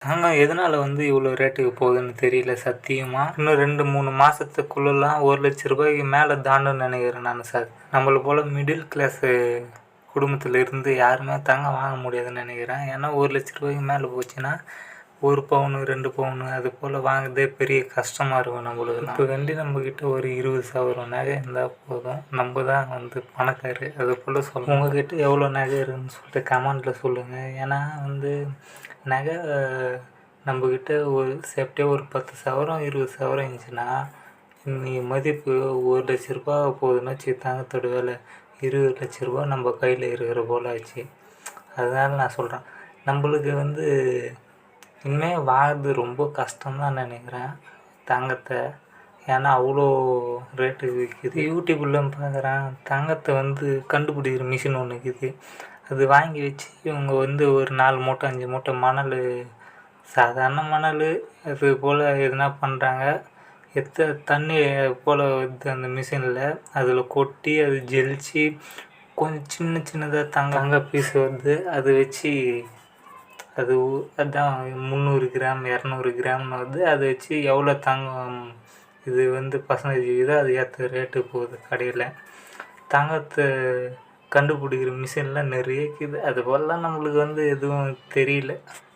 தங்கம் எதனால இவ்வளோ ரேட்டுக்கு போகுதுன்னு தெரியல சத்தியமா. இன்னும் 2, 3 மாசத்துக்குள்ளலாம் ரூ. 1,00,000 மேலே தாண்டும்னு நினைக்கிறேன் நான் சார். நம்மள போல மிடில் கிளாஸு குடும்பத்தில் இருந்து யாருமே தங்கம் வாங்க முடியாதுன்னு நினைக்கிறேன். ஏன்னா ரூ. 1,00,000 மேலே போச்சுன்னா 1 பவுனு 2 பவுனு அது போல் வாங்குறதே பெரிய கஷ்டமாக இருக்கும் நம்மளுக்கு. இப்போ நம்மக்கிட்ட ஒரு 20,000 நகை இருந்தால் போதும், நம்ம தான் பணக்காரு. அது போல் சொல்லுங்கள். உங்கள்கிட்ட எவ்வளோ நகை இருக்குன்னு சொல்லிட்டு கமெண்டில் சொல்லுங்கள். ஏன்னா நகை நம்மக்கிட்ட ஒரு சேஃப்டியாக ஒரு 10,000 20,000 இருந்துச்சுன்னா இன்றைக்கி மதிப்பு ரூ. 1,00,000 போகுதுன்னு வச்சு தங்கத்தோட விலை ரூ. 20,00,000 நம்ம கையில் இருக்கிற போல் ஆச்சு. அதனால நான் சொல்கிறேன், நம்மளுக்கு இனிமேல் வாங்குறது ரொம்ப கஷ்டம்தான் நினைக்கிறேன் தங்கத்தை. ஏன்னா அவ்வளோ ரேட்டுக்கு விற்கிது. யூடியூப்பில் பார்க்குறேன், தங்கத்தை கண்டுபிடிக்கிற மிஷின் ஒன்று இருக்குது. அது வாங்கி வச்சு இவங்க ஒரு 4 மூட்டை 5 மூட்டை மணல், சாதாரண மணல் அது போல் எதுனா பண்ணுறாங்க. தண்ணி போல் அந்த மிஷினில் அதில் கொட்டி அது ஜெலிச்சு கொஞ்சம் சின்னதாக தங்க பீஸ் அது வச்சு அதுதான் 300 கிராம் 200 கிராம்னு அதை வச்சு எவ்வளோ தங்கம் இது பர்சன்டேஜ் இருக்குதோ அது ஏற்ற ரேட்டு போகுது கடையில். தங்கத்தை கண்டுபிடிக்கிற மிஷின்லாம் நிறைய இருக்குது. அது போலலாம் நம்மளுக்கு எதுவும் தெரியல.